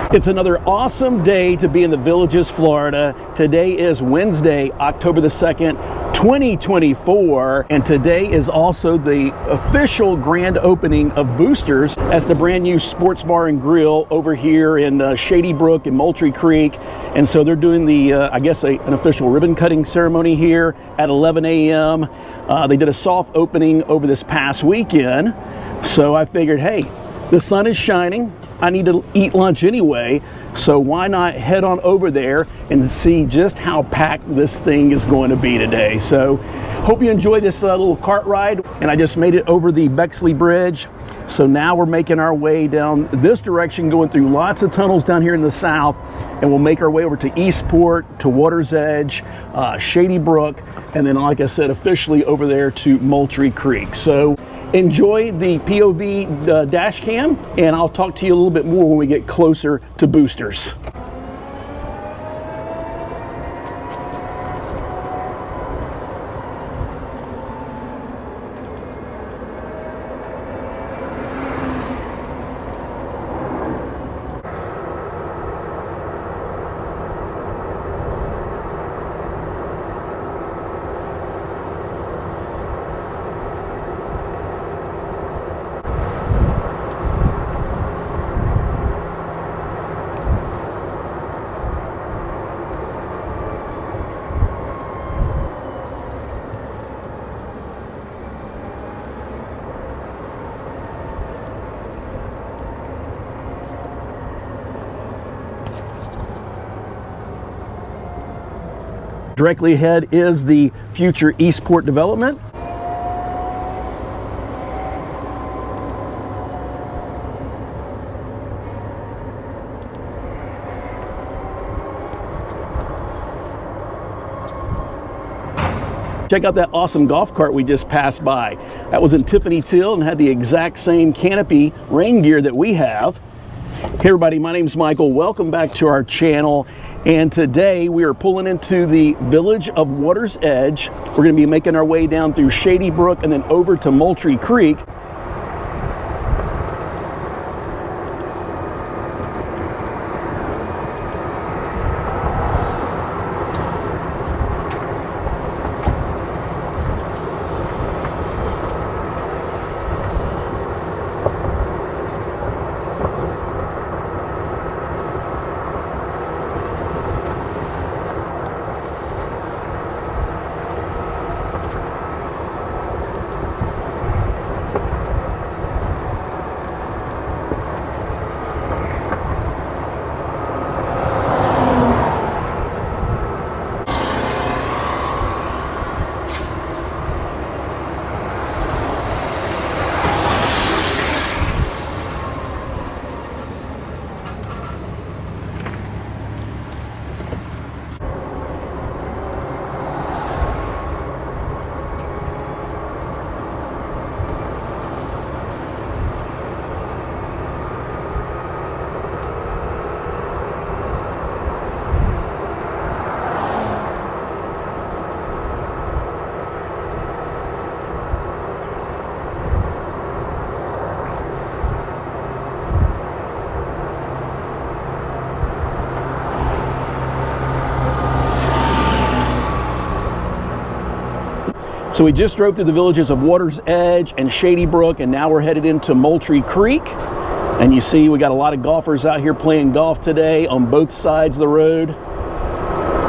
It's another awesome day to be in the Villages, Florida. Today is Wednesday, October the 2nd, 2024, and today is also the official grand opening of Boosters as the brand new sports bar and grill over here in Shady Brook and Moultrie Creek. And so they're doing the, I guess, an official ribbon cutting ceremony here at 11 a.m. They did a soft opening over this past weekend. So I figured, hey, the sun is shining. I need to eat lunch anyway, so why not head on over there and see just how packed this thing is going to be today. So hope you enjoy this little cart ride. And I just made it over the Bexley Bridge. So now we're making our way down this direction, going through lots of tunnels down here in the south, and we'll make our way over to Eastport, to Water's Edge, Shady Brook, and then, like I said, officially over there to Moultrie Creek. So enjoy the POV dash cam, and I'll talk to you a little bit more when we get closer to Boosters. Directly ahead is the future Eastport development. Check out that awesome golf cart we just passed by. That was in Tiffany teal and had the exact same canopy rain gear that we have. Hey everybody, my name's Michael. Welcome back to our channel. And today we are pulling into the village of Water's Edge. We're going to be making our way down through Shady Brook and then over to Moultrie Creek. So we just drove through the villages of Water's Edge and Shady Brook, and now we're headed into Moultrie Creek. And you see we got a lot of golfers out here playing golf today on both sides of the road.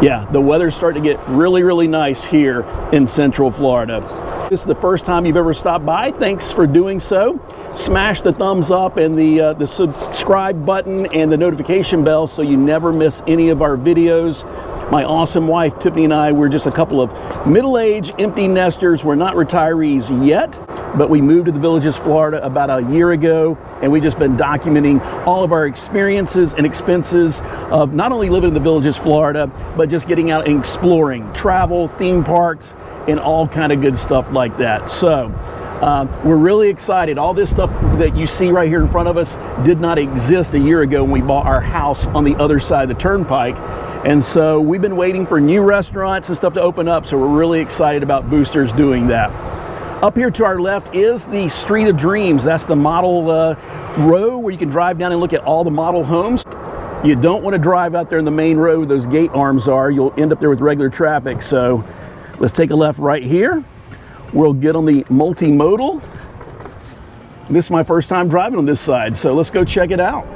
Yeah, the weather's starting to get really, really nice here in Central Florida. If this is the first time you've ever stopped by, thanks for doing so. Smash the thumbs up and the subscribe button and the notification bell so you never miss any of our videos. My awesome wife, Tiffany, and I, we're just a couple of middle-aged empty nesters. We're not retirees yet, but we moved to the Villages, Florida about a year ago, and we've just been documenting all of our experiences and expenses of not only living in the Villages, Florida, but just getting out and exploring, travel, theme parks, and all kind of good stuff like that. So we're really excited. All this stuff that you see right here in front of us did not exist a year ago when we bought our house on the other side of the turnpike. And so we've been waiting for new restaurants and stuff to open up, so we're really excited about Boosters doing that. Up here to our left is the Street of Dreams. That's the model row where you can drive down and look at all the model homes. You don't want to drive out there in the main road where those gate arms are. You'll end up there with regular traffic. So let's take a left right here. We'll get on the multimodal. This is my first time driving on this side, so let's go check it out.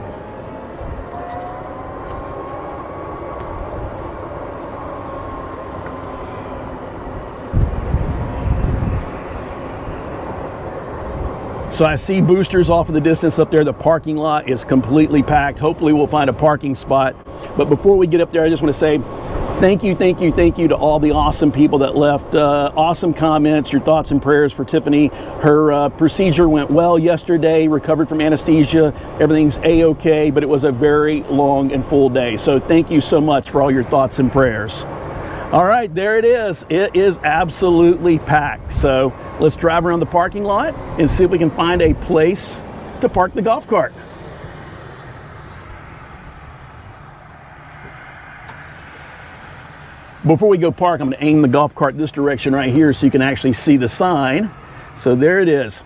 So I see Boosters off in the distance up there. The parking lot is completely packed. Hopefully we'll find a parking spot. But before we get up there, I just want to say thank you to all the awesome people that left awesome comments, your thoughts and prayers for Tiffany. Her procedure went well yesterday, recovered from anesthesia. Everything's A-okay, but it was a very long and full day. So thank you so much for all your thoughts and prayers. All right, there it is. It is absolutely packed. So let's drive around the parking lot and see if we can find a place to park the golf cart. Before we go park, I'm going to aim the golf cart this direction right here so you can actually see the sign. So there it is.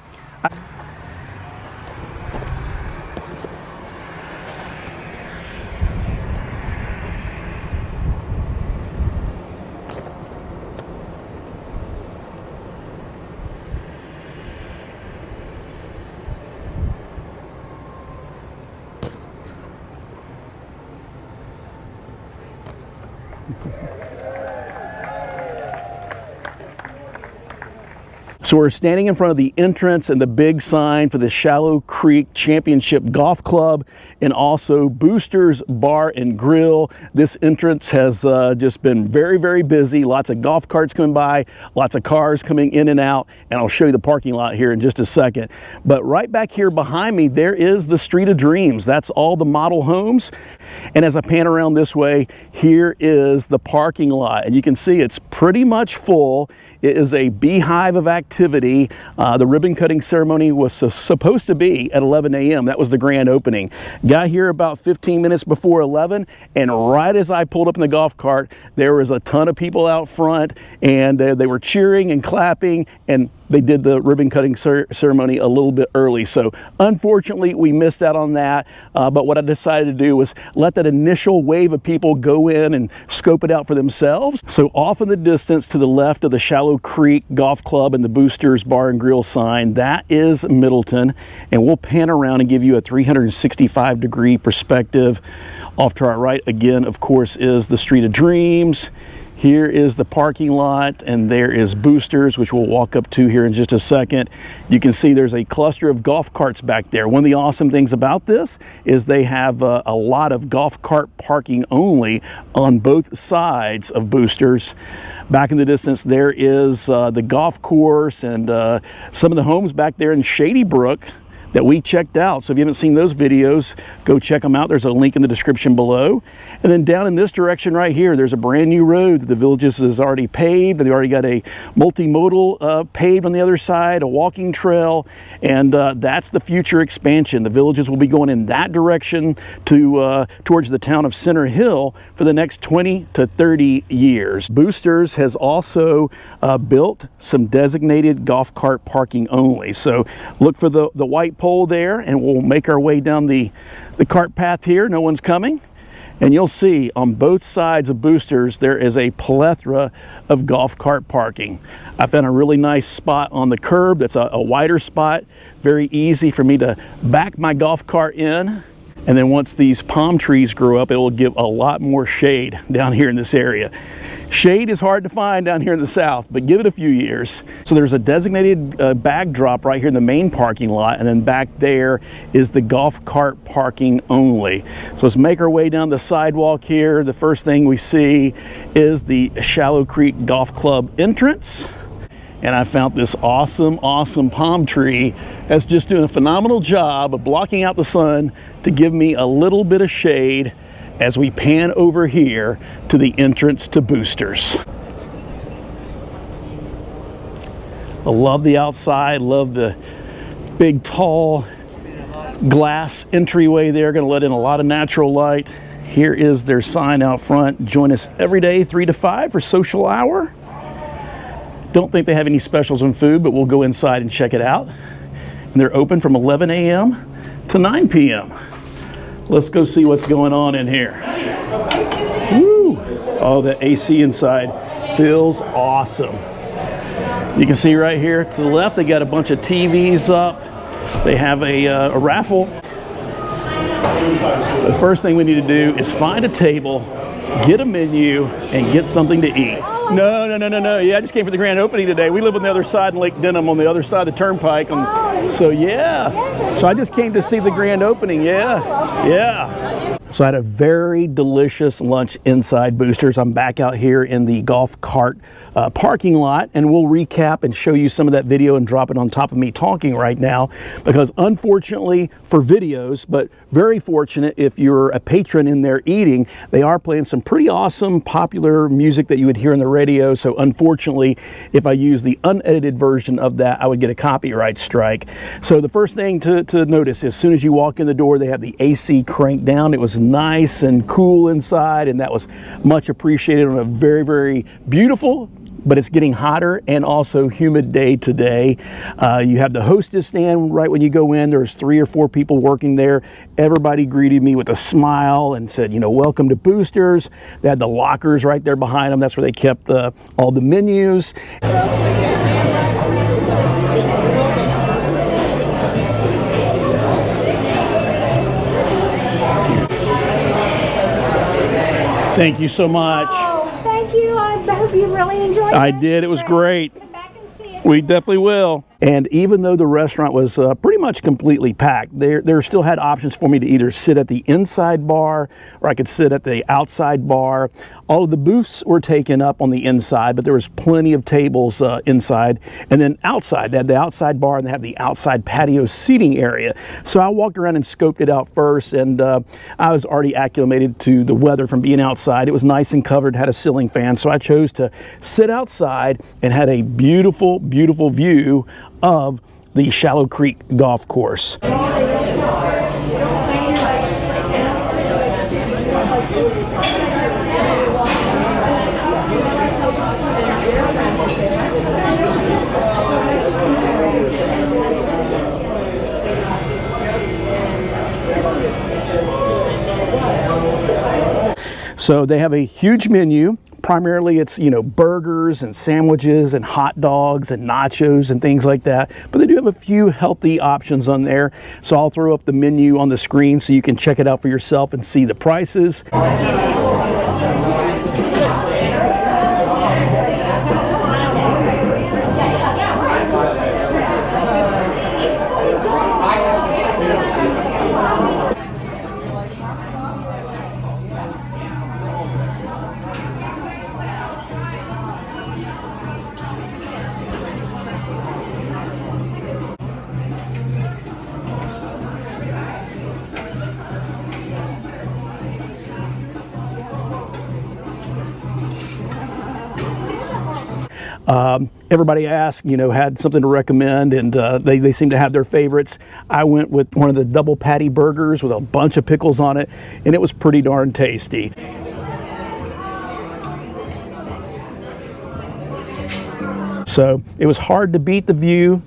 So we're standing in front of the entrance and the big sign for the Shallow Creek Championship Golf Club and also Boosters Bar and Grill. This entrance has just been very, very busy. Lots of golf carts coming by, lots of cars coming in and out, and I'll show you the parking lot here in just a second. But right back here behind me, there is the Street of Dreams. That's all the model homes. And as I pan around this way, here is the parking lot. And you can see it's pretty much full. It is a beehive of activity. The ribbon cutting ceremony was supposed to be at 11 a.m. That was the grand opening. Got here about 15 minutes before 11, and right as I pulled up in the golf cart, there was a ton of people out front, and they were cheering and clapping, and they did the ribbon cutting ceremony a little bit early. So unfortunately, we missed out on that. But what I decided to do was let that initial wave of people go in and scope it out for themselves. So off in the distance to the left of the Shallow Creek Golf Club and the Boosters Bar and Grill sign, that is Middleton. And we'll pan around and give you a 365-degree perspective. Off to our right, again, of course, is the Street of Dreams. Here is the parking lot, and there is Boosters, which we'll walk up to here in just a second. You can see there's a cluster of golf carts back there. One of the awesome things about this is they have a lot of golf cart parking only on both sides of Boosters. Back in the distance, there is the golf course and some of the homes back there in Shady Brook that we checked out. So if you haven't seen those videos, go check them out. There's a link in the description below. And then down in this direction right here, there's a brand new road that the Villages has already paved. They've already got a multimodal paved on the other side, a walking trail, and that's the future expansion. The Villages will be going in that direction to towards the town of Center Hill for the next 20 to 30 years. Boosters has also built some designated golf cart parking only. So look for the white pole there, and we'll make our way down the cart path here. No one's coming. And you'll see on both sides of Boosters, there is a plethora of golf cart parking. I found a really nice spot on the curb that's a wider spot. Very easy for me to back my golf cart in. And then once these palm trees grow up, it will give a lot more shade down here in this area. Shade is hard to find down here in the south, but give it a few years. So there's a designated bag drop right here in the main parking lot, and then back there is the golf cart parking only. So let's make our way down the sidewalk here. The first thing we see is the Shallow Creek Golf Club entrance. And I found this awesome palm tree that's just doing a phenomenal job of blocking out the sun to give me a little bit of shade as we pan over here to the entrance to Boosters. I love the outside, love the big tall glass entryway there, gonna let in a lot of natural light. Here is their sign out front. Join us every day 3 to 5 for social hour. Don't think they have any specials on food, but we'll go inside and check it out. And they're open from 11 a.m. to 9 p.m. Let's go see what's going on in here. Woo! Oh, the AC inside feels awesome. You can see right here to the left, they got a bunch of TVs up. They have a raffle. The first thing we need to do is find a table, get a menu, and get something to eat. No. Yeah, I just came for the grand opening today. We live on the other side in Lake Denham, on the other side of the turnpike. So yeah. So I just came to see the grand opening. Yeah. So I had a very delicious lunch inside Boosters. I'm back out here in the golf cart parking lot, and we'll recap and show you some of that video and drop it on top of me talking right now, because unfortunately for videos, but very fortunate if you're a patron in there eating, they are playing some pretty awesome popular music that you would hear on the radio. So unfortunately, if I use the unedited version of that, I would get a copyright strike. So the first thing to notice, as soon as you walk in the door, they have the AC cranked down. It was nice and cool inside, and that was much appreciated on a very, very beautiful, but it's getting hotter and also humid day today. You have the hostess stand right when you go in. There's 3 or 4 people working there. Everybody greeted me with a smile and said, you know, welcome to Boosters. They had the lockers right there behind them. That's where they kept all the menus. Thank you so much. Oh, thank you. I hope you really enjoyed it. I did. It was great. Come back and see it. We definitely will. And even though the restaurant was pretty much completely packed, there still had options for me to either sit at the inside bar or I could sit at the outside bar. All of the booths were taken up on the inside, but there was plenty of tables inside. And then outside, they had the outside bar and they have the outside patio seating area. So I walked around and scoped it out first, and I was already acclimated to the weather from being outside. It was nice and covered, had a ceiling fan, so I chose to sit outside and had a beautiful, beautiful view of the Shallow Creek golf course. So they have a huge menu. Primarily it's, you know, burgers and sandwiches and hot dogs and nachos and things like that. But they do have a few healthy options on there. So I'll throw up the menu on the screen so you can check it out for yourself and see the prices. Everybody asked, you know, had something to recommend, and they seem to have their favorites. I went with one of the double patty burgers with a bunch of pickles on it, and it was pretty darn tasty. So it was hard to beat the view.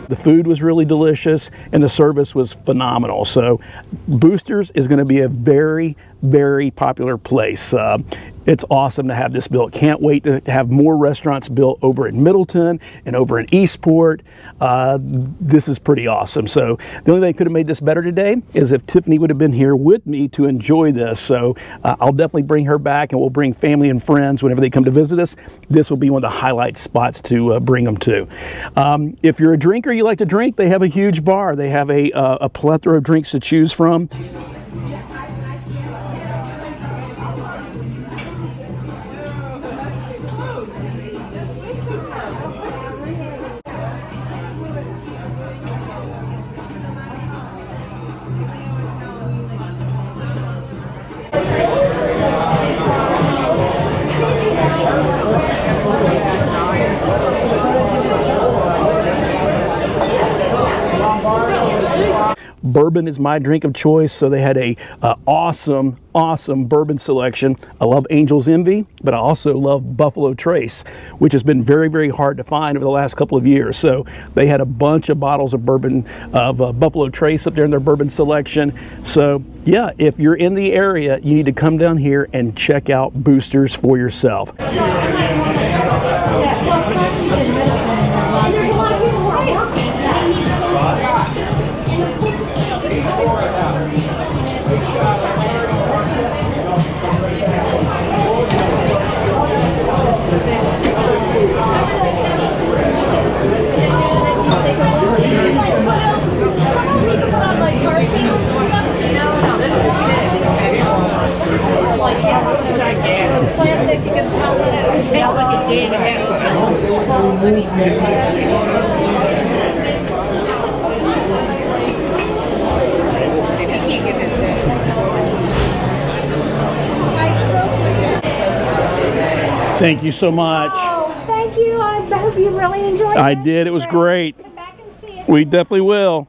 The food was really delicious and the service was phenomenal. So Boosters is going to be a very, very popular place. It's awesome to have this built. Can't wait to have more restaurants built over in Middleton and over in Eastport. This is pretty awesome. So the only thing that could have made this better today is if Tiffany would have been here with me to enjoy this. So I'll definitely bring her back, and we'll bring family and friends whenever they come to visit us. This will be one of the highlight spots to bring them to. If you're a drinker, you like to drink, they have a huge bar. They have a plethora of drinks to choose from. bourbon is my drink of choice, so they had a awesome bourbon selection. I love Angel's Envy, but I also love Buffalo Trace, which has been very, very hard to find over the last couple of years. So they had a bunch of bottles of bourbon, of Buffalo Trace up there in their bourbon selection. So yeah, if you're in the area, you need to come down here and check out Boosters for yourself. Thank you so much. Oh, thank you. I hope you really enjoyed it. I did. It was great. Come back and see us. We definitely will.